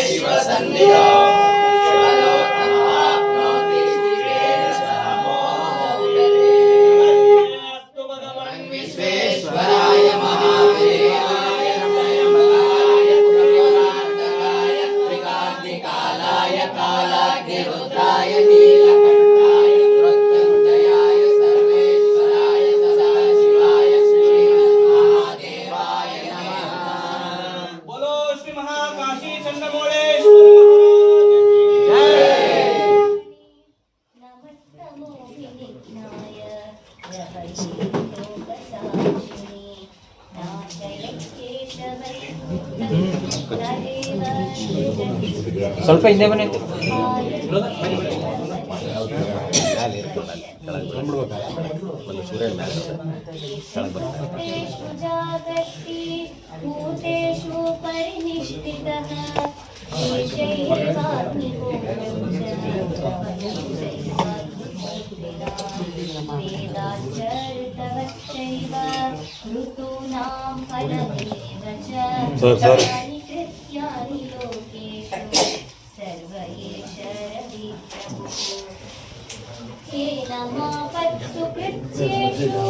शिवसन्निधौ विश्वेश्वराय महादेवाय त्रयंबकाय पुण्यनाथकाय त्रिकाग्निकालाय कालाग्निरुद्राय नीलकण्ठाय मृत्युञ्जयाय सर्वेश्वराय सदाशिवाय श्रीमन्महादेवाय नमः। बोलो श्री महाकाशी चंडमौळेश्वर महाराज ಸ್ವಲ್ಪ ಹಿಂದೆ ಬನ್ನಿ. भूतेषु परिनिष्ठितः वेदाचरितवच्चैव ऋतूनां फलमेव च सर्वाणि कृत्यानि लोकेषु सर्व एष रविप्रभुः येन मापत्सु कृत्येषु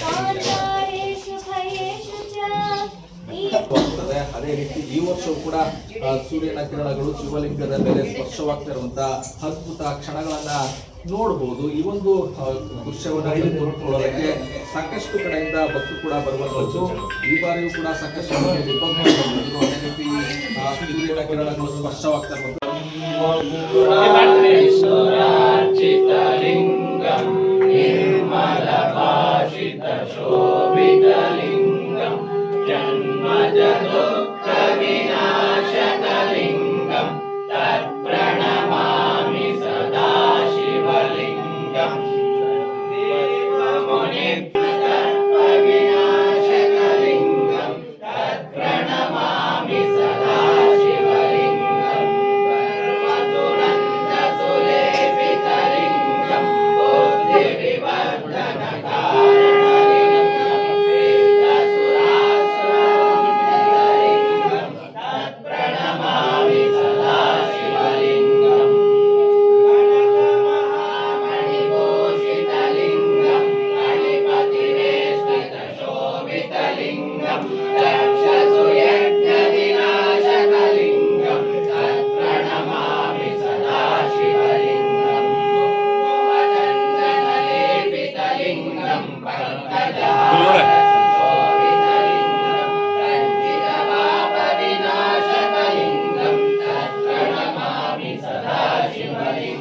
कान्तारेषु भयेषु च ಅದೇ ರೀತಿ ಈ ವರ್ಷವೂ ಕೂಡ ಸೂರ್ಯನ ಕಿರಣಗಳು ಶಿವಲಿಂಗದ ಮೇಲೆ ಸ್ಪರ್ಶವಾಗ್ತಾ ಇರುವಂತಹ ಅದ್ಭುತ ಕ್ಷಣಗಳನ್ನ ನೋಡಬಹುದು. ಈ ಒಂದು ದೃಶ್ಯವನ್ನು ನೋಡ್ಕೊಳ್ಳೋದಕ್ಕೆ ಸಾಕಷ್ಟು ಕಡೆಯಿಂದ ಭಕ್ತರು ಕೂಡ ಬರುವಂತದ್ದು. ಈ ಬಾರಿಯೂ ಕೂಡ ಸಾಕಷ್ಟು ಅದೇ ರೀತಿ ಸೂರ್ಯನ ಕಿರಣಗಳು ಸ್ಪರ್ಶವಾಗ್ತಾ निर्मलभाषितशोभितलिङ्गं जन्मजदुःखविनाशकलिङ्गं तत्प्रणमामि सदा शिवलिङ्गं देवमुनित्वविनाशकलिङ्गं तत्प्रणमामि सदा शिवलिङ्गं सर्वसुरञ्जसुलेपितलिङ्गं बुद्धिविवर्धनकारणलिङ्गं प्रीतसुरासुरवन्दितलिङ्गं तत्प्रणमामि सदा शिवलिङ्गं कनकमहामणिभूषितलिङ्गं कलिपतिवेष्टितशोभितलिङ्गं रक्षसुयज्ञविनाशकलिङ्गं तत्प्रणमामि सदा शिवलिङ्गं कुवदञ्जनलेपितलिङ्गं पङ्कजहारशोभितलिङ्गं रञ्जितपापविनाशकलिङ्गं तत्प्रणमामि सदा शिवलिङ्गं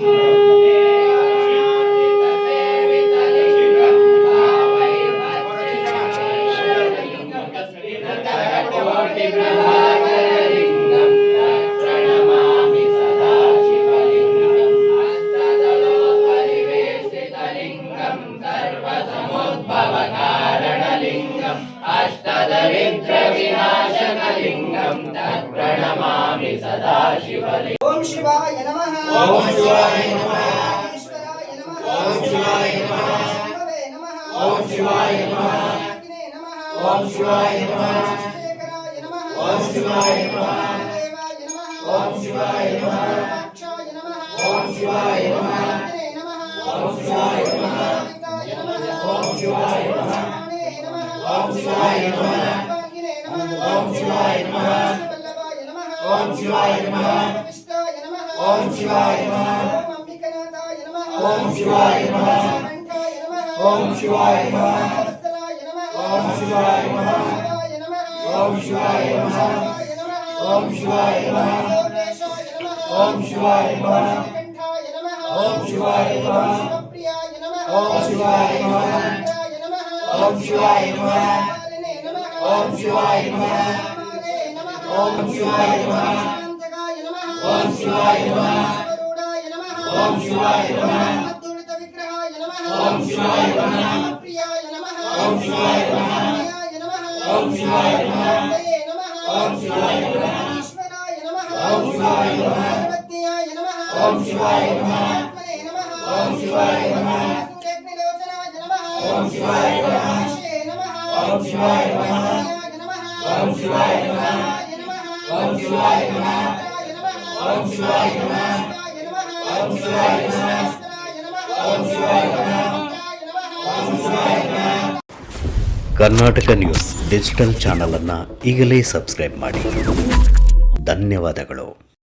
सेवितलिङ्गं भावैर्भद्रलिङ्गं कस्मिन्नकरकोटिप्रभाकरलिङ्गं तत्प्रणमामि सदा शिवलिङ्गं अष्टदलोपरिवेष्टितलिङ्गं सर्वसमुद्भवकारणलिङ्गम् अष्टदरिद्रविनाशकलिङ्गं तत्प्रणमामि सदा शिवलिङ्गम्। ओम शिवाय नमः। ओम शिवाय नमः। ईश्वराय नमः। ओम शिवाय नमः। शिववे नमः। ओम शिवाय नमः। अग्ने नमः। ओम शिवाय नमः। शेखराय नमः। ओम शिवाय नमः। देवाय नमः। ओम शिवाय नमः। अक्षाय नमः। ओम शिवाय नमः। अग्ने नमः। ओम शिवाय नमः। पिताय नमः। ओम शिवाय नमः। स्वामे नमः। ओम शिवाय नमः। अग्ने नमः। ओम शिवाय नमः। वल्लभाय नमः। ओम शिवाय नमः। विष्टाय नमः। ओम शिवाय नमः। ओम अंबिकनाथाय नमः। ओम शिवाय नमः। कंठाय नमः। ओम शिवाय नमः। वत्सलाय नमः। ओम शिवाय नमः। शिवाय नमः। ओम शिवाय नमः। शिवाय नमः। ओम शिवाय नमः। सोमेशाय नमः। ओम शिवाय नमः। कंठाय नमः। ओम शिवाय नमः। शिवप्रियाय नमः। ओम शिवाय नमः। शिवाय नमः। ओम शिवाय नमः। कालिने नमः। ओम शिवाय नमः। कामाले नमः। ओम शिवाय नमः। शान्तकाय नमः। ओम शिवाय नमः। वरुणाय नमः। ओम शिवाय नमः। अद्वैत विग्रहाय नमः। ओम शिवाय नमः। प्रियाय नमः। ओम शिवाय नमः। प्रियाय नमः। ओम शिवाय नमः। हरये नमः। ओम शिवाय नमः। ईश्वराय नमः। ओम शिवाय नमः। सर्वज्ञाय नमः। ओम शिवाय नमः। आत्मने नमः। ओम शिवाय नमः। सूर्यग्निलोचनाय नमः। ओम शिवाय नमः। ऋषे नमः। ओम शिवाय नमः। प्रियाय नमः। ओम शिवाय नमः। शिवाय नमः। ओम शिवाय नमः। शिवाय नमः। ಓಂ ಶಿವಾಯ ನಮಃ ಓಂ ಶಿವಾಯ ನಮಃ ಓಂ ಶಿವಾಯ ನಮಃ ಓಂ ಶಿವಾಯ ನಮಃ. ಕರ್ನಾಟಕ ನ್ಯೂಸ್ ಡಿಜಿಟಲ್ ಚಾನಲನ್ನು ಈಗಲೇ ಸಬ್ಸ್ಕ್ರೈಬ್ ಮಾಡಿ. ಧನ್ಯವಾದಗಳು.